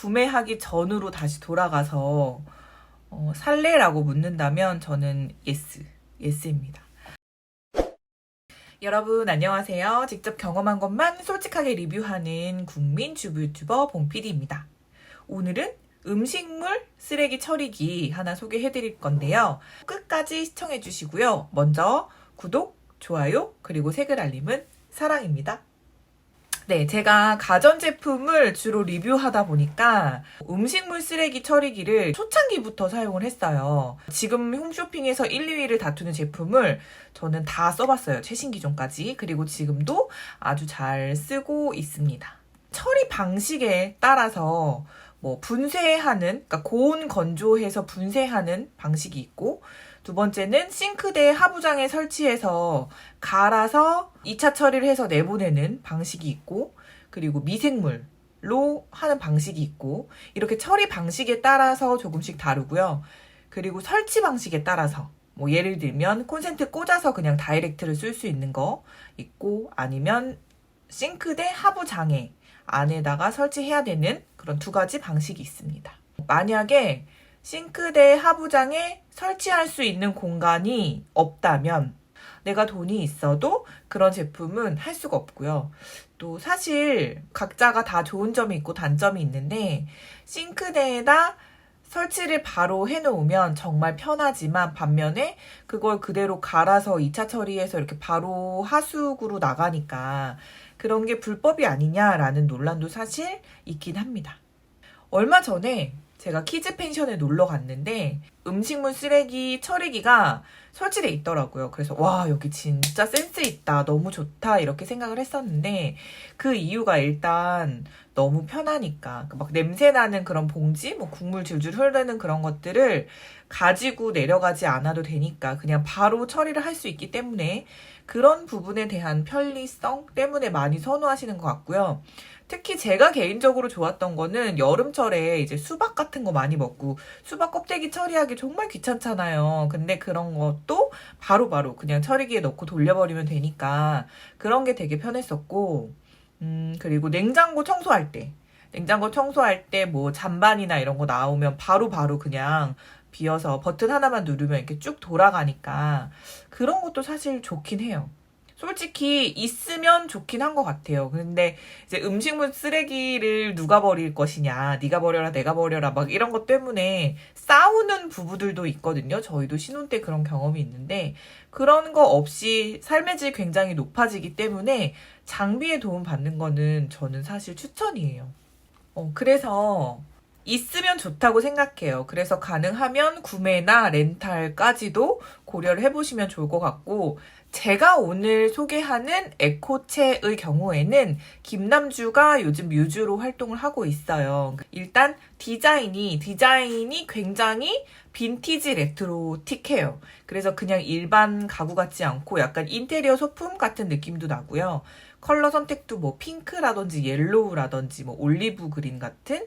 구매하기 전으로 다시 돌아가서 살래라고 묻는다면 저는 예스입니다. 여러분 안녕하세요. 직접 경험한 것만 솔직하게 리뷰하는 국민 주부 유튜버 봉PD입니다. 오늘은 음식물 쓰레기 처리기 하나 소개해 드릴 건데요. 끝까지 시청해 주시고요. 먼저 구독, 좋아요, 그리고 색을 알림은 사랑입니다. 네, 제가 가전제품을 주로 리뷰하다 보니까 음식물 쓰레기 처리기를 초창기부터 사용을 했어요. 지금 홈쇼핑에서 1, 2위를 다투는 제품을 저는 다 써봤어요. 최신 기종까지. 그리고 지금도 아주 잘 쓰고 있습니다. 처리 방식에 따라서 분쇄하는, 그러니까 고온 건조해서 분쇄하는 방식이 있고, 두 번째는 싱크대 하부장에 설치해서 갈아서 2차 처리를 해서 내보내는 방식이 있고, 그리고 미생물로 하는 방식이 있고, 이렇게 처리 방식에 따라서 조금씩 다르고요. 그리고 설치 방식에 따라서 예를 들면 콘센트 꽂아서 그냥 다이렉트를 쓸 수 있는 거 있고, 아니면 싱크대 하부장에 안에다가 설치해야 되는 그런 두 가지 방식이 있습니다. 만약에 싱크대 하부장에 설치할 수 있는 공간이 없다면 내가 돈이 있어도 그런 제품은 할 수가 없고요. 또 사실 각자가 다 좋은 점이 있고 단점이 있는데, 싱크대에다 설치를 바로 해놓으면 정말 편하지만 반면에 그걸 그대로 갈아서 2차 처리해서 이렇게 바로 하수구로 나가니까 그런 게 불법이 아니냐라는 논란도 사실 있긴 합니다. 얼마 전에 제가 키즈 펜션에 놀러 갔는데 음식물 쓰레기 처리기가 설치돼 있더라고요. 그래서 와, 여기 진짜 센스 있다, 너무 좋다 이렇게 생각을 했었는데, 그 이유가 일단 너무 편하니까 막 냄새 나는 그런 봉지, 국물 줄줄 흐르는 그런 것들을 가지고 내려가지 않아도 되니까 그냥 바로 처리를 할 수 있기 때문에 그런 부분에 대한 편리성 때문에 많이 선호하시는 것 같고요. 특히 제가 개인적으로 좋았던 거는 여름철에 이제 수박 같은 거 많이 먹고 수박 껍데기 처리하기 정말 귀찮잖아요. 근데 그런 것도 바로바로 그냥 처리기에 넣고 돌려버리면 되니까 그런 게 되게 편했었고, 그리고 냉장고 청소할 때 잔반이나 이런 거 나오면 바로바로 그냥 비워서 버튼 하나만 누르면 이렇게 쭉 돌아가니까 그런 것도 사실 좋긴 해요. 솔직히 있으면 좋긴 한 것 같아요. 근데 이제 음식물 쓰레기를 누가 버릴 것이냐, 네가 버려라, 내가 버려라, 막 이런 것 때문에 싸우는 부부들도 있거든요. 저희도 신혼 때 그런 경험이 있는데, 그런 거 없이 삶의 질 굉장히 높아지기 때문에 장비에 도움 받는 거는 저는 사실 추천이에요. 그래서 있으면 좋다고 생각해요. 그래서 가능하면 구매나 렌탈까지도 고려를 해보시면 좋을 것 같고, 제가 오늘 소개하는 에코체의 경우에는 김남주가 요즘 뮤즈로 활동을 하고 있어요. 일단 디자인이 굉장히 빈티지 레트로틱해요. 그래서 그냥 일반 가구 같지 않고 약간 인테리어 소품 같은 느낌도 나고요. 컬러 선택도 핑크라든지 옐로우라든지 올리브 그린 같은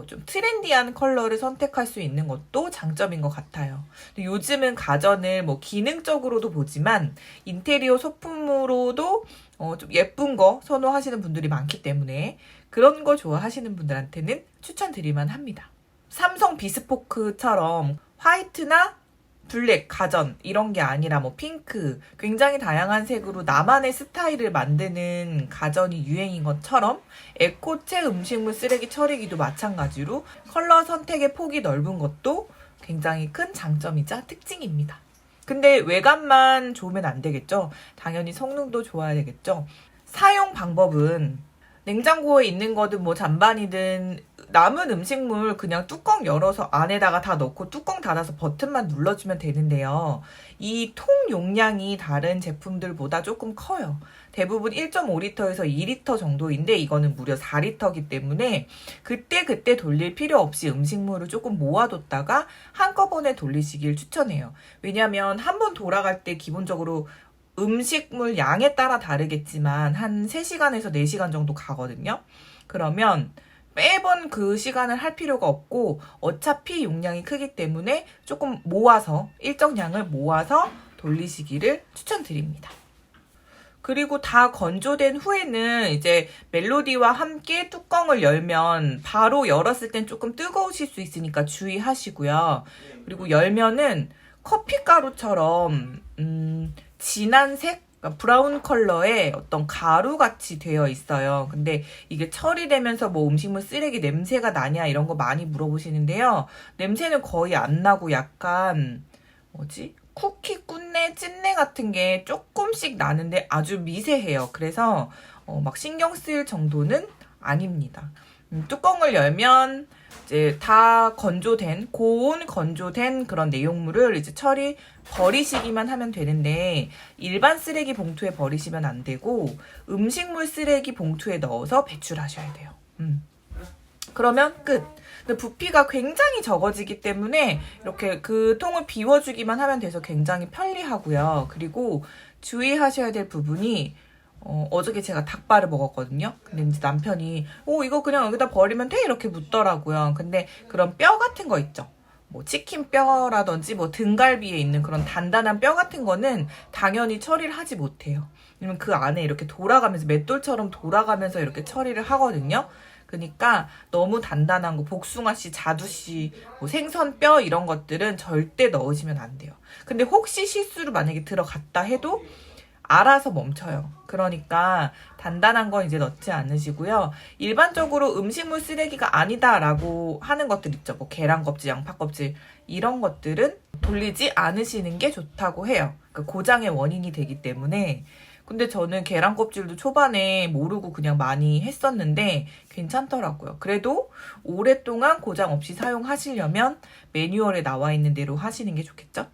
좀 트렌디한 컬러를 선택할 수 있는 것도 장점인 것 같아요. 요즘은 가전을 기능적으로도 보지만 인테리어 소품으로도 좀 예쁜 거 선호하시는 분들이 많기 때문에 그런 거 좋아하시는 분들한테는 추천드릴만 합니다. 삼성 비스포크처럼 화이트나 블랙 가전 이런 게 아니라 핑크, 굉장히 다양한 색으로 나만의 스타일을 만드는 가전이 유행인 것처럼 에코체 음식물 쓰레기 처리기도 마찬가지로 컬러 선택의 폭이 넓은 것도 굉장히 큰 장점이자 특징입니다. 근데 외관만 좋으면 안 되겠죠? 당연히 성능도 좋아야 되겠죠? 사용 방법은 냉장고에 있는 거든 잔반이든 남은 음식물 그냥 뚜껑 열어서 안에다가 다 넣고 뚜껑 닫아서 버튼만 눌러주면 되는데요. 이 통 용량이 다른 제품들보다 조금 커요. 대부분 1.5리터에서 2리터 정도인데 이거는 무려 4리터이기 때문에 그때 돌릴 필요 없이 음식물을 조금 모아뒀다가 한꺼번에 돌리시길 추천해요. 왜냐면 한 번 돌아갈 때 기본적으로 음식물 양에 따라 다르겠지만 한 3시간에서 4시간 정도 가거든요. 그러면 매번 그 시간을 할 필요가 없고 어차피 용량이 크기 때문에 조금 모아서 일정량을 모아서 돌리시기를 추천드립니다. 그리고 다 건조된 후에는 이제 멜로디와 함께 뚜껑을 열면 바로 열었을 땐 조금 뜨거우실 수 있으니까 주의하시고요. 그리고 열면은 커피가루처럼 진한 색, 그러니까 브라운 컬러의 어떤 가루같이 되어 있어요. 근데 이게 처리되면서 뭐 음식물 쓰레기 냄새가 나냐 이런 거 많이 물어보시는데요. 냄새는 거의 안 나고 약간 뭐지? 쿠키 꾼내, 찐내 같은 게 조금씩 나는데 아주 미세해요. 그래서 막 신경 쓸 정도는 아닙니다. 뚜껑을 열면 이제 다 건조된, 고온 건조된 그런 내용물을 이제 버리시기만 하면 되는데 일반 쓰레기 봉투에 버리시면 안 되고 음식물 쓰레기 봉투에 넣어서 배출하셔야 돼요. 그러면 끝. 근데 부피가 굉장히 적어지기 때문에 이렇게 그 통을 비워주기만 하면 돼서 굉장히 편리하고요. 그리고 주의하셔야 될 부분이 어저께 제가 닭발을 먹었거든요. 근데 이제 남편이 이거 그냥 여기다 버리면 돼? 이렇게 묻더라고요. 근데 그런 뼈 같은 거 있죠. 뭐 치킨 뼈라든지 뭐 등갈비에 있는 그런 단단한 뼈 같은 거는 당연히 처리를 하지 못해요. 왜냐면 그 안에 이렇게 돌아가면서 맷돌처럼 돌아가면서 이렇게 처리를 하거든요. 그러니까 너무 단단한 거, 복숭아씨, 자두씨, 뭐 생선뼈 이런 것들은 절대 넣으시면 안 돼요. 근데 혹시 실수로 만약에 들어갔다 해도 알아서 멈춰요. 그러니까 단단한 건 이제 넣지 않으시고요. 일반적으로 음식물 쓰레기가 아니다라고 하는 것들 있죠. 뭐 계란 껍질, 양파 껍질 이런 것들은 돌리지 않으시는 게 좋다고 해요. 그러니까 고장의 원인이 되기 때문에. 근데 저는 계란 껍질도 초반에 모르고 그냥 많이 했었는데 괜찮더라고요. 그래도 오랫동안 고장 없이 사용하시려면 매뉴얼에 나와 있는 대로 하시는 게 좋겠죠?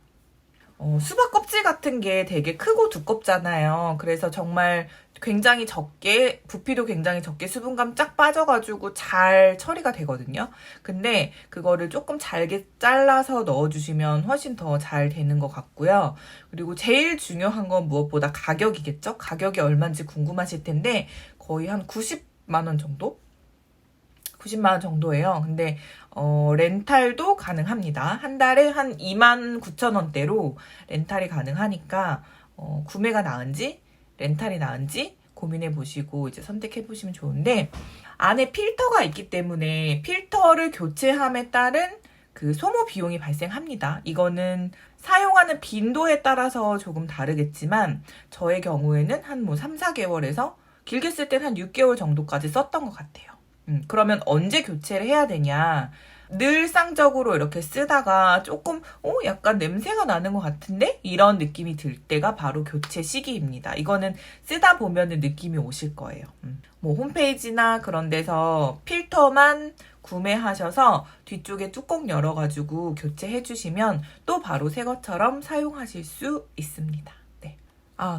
수박 껍질 같은 게 되게 크고 두껍잖아요. 그래서 정말 굉장히 적게, 부피도 굉장히 적게 수분감 쫙 빠져가지고 잘 처리가 되거든요. 근데 그거를 조금 잘게 잘라서 넣어주시면 훨씬 더 잘 되는 것 같고요. 그리고 제일 중요한 건 무엇보다 가격이겠죠? 가격이 얼마인지 궁금하실 텐데 거의 한 90만 원 정도? 90만 원 정도예요. 근데 렌탈도 가능합니다. 한 달에 한 29,000원대로 렌탈이 가능하니까 구매가 나은지 렌탈이 나은지 고민해 보시고 이제 선택해 보시면 좋은데 안에 필터가 있기 때문에 필터를 교체함에 따른 그 소모 비용이 발생합니다. 이거는 사용하는 빈도에 따라서 조금 다르겠지만 저의 경우에는 한 뭐 3, 4개월에서 길게 쓸 땐 한 6개월 정도까지 썼던 것 같아요. 그러면 언제 교체를 해야 되냐? 늘상적으로 이렇게 쓰다가 조금 약간 냄새가 나는 것 같은데? 이런 느낌이 들 때가 바로 교체 시기입니다. 이거는 쓰다 보면은 느낌이 오실 거예요. 뭐 홈페이지나 그런 데서 필터만 구매하셔서 뒤쪽에 뚜껑 열어가지고 교체해 주시면 또 바로 새 것처럼 사용하실 수 있습니다. 네.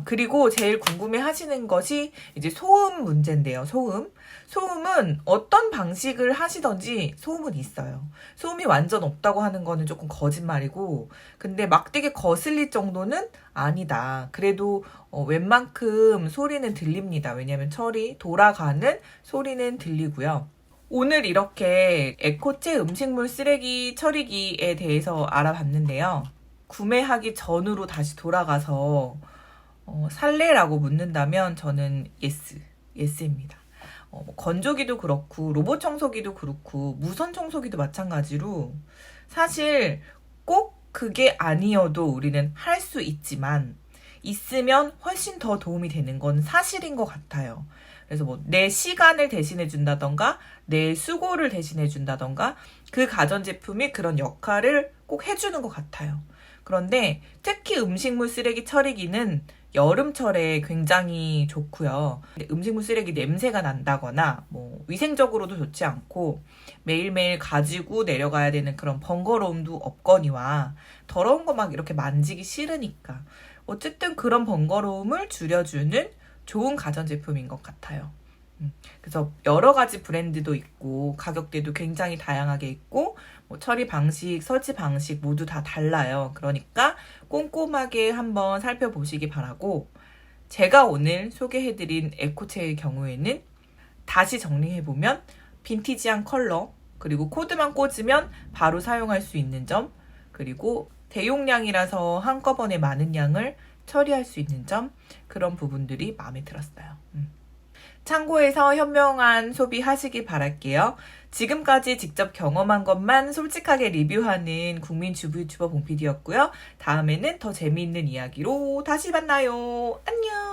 그리고 제일 궁금해 하시는 것이 이제 소음 문제인데요. 소음은 어떤 방식을 하시던지 소음은 있어요. 소음이 완전 없다고 하는 거는 조금 거짓말이고, 근데 막 되게 거슬릴 정도는 아니다. 그래도 웬만큼 소리는 들립니다. 왜냐면 돌아가는 소리는 들리고요. 오늘 이렇게 에코체 음식물 쓰레기 처리기에 대해서 알아봤는데요. 구매하기 전으로 다시 돌아가서 살래라고 묻는다면 저는 예스입니다. 건조기도 그렇고 로봇 청소기도 그렇고 무선 청소기도 마찬가지로 사실 꼭 그게 아니어도 우리는 할 수 있지만 있으면 훨씬 더 도움이 되는 건 사실인 것 같아요. 그래서 뭐 내 시간을 대신해 준다던가 내 수고를 대신해 준다던가 그 가전제품이 그런 역할을 꼭 해주는 것 같아요. 그런데 특히 음식물 쓰레기 처리기는 여름철에 굉장히 좋고요. 음식물 쓰레기 냄새가 난다거나 뭐 위생적으로도 좋지 않고 매일매일 가지고 내려가야 되는 그런 번거로움도 없거니와 더러운 거 막 이렇게 만지기 싫으니까 어쨌든 그런 번거로움을 줄여주는 좋은 가전제품인 것 같아요. 그래서 여러 가지 브랜드도 있고 가격대도 굉장히 다양하게 있고 뭐 처리 방식, 설치 방식 모두 다 달라요. 그러니까 꼼꼼하게 한번 살펴보시기 바라고 제가 오늘 소개해드린 에코체의 경우에는 다시 정리해보면 빈티지한 컬러 그리고 코드만 꽂으면 바로 사용할 수 있는 점 그리고 대용량이라서 한꺼번에 많은 양을 처리할 수 있는 점, 그런 부분들이 마음에 들었어요. 참고해서 현명한 소비하시길 바랄게요. 지금까지 직접 경험한 것만 솔직하게 리뷰하는 국민주부 유튜버 봉PD였고요. 다음에는 더 재미있는 이야기로 다시 만나요. 안녕!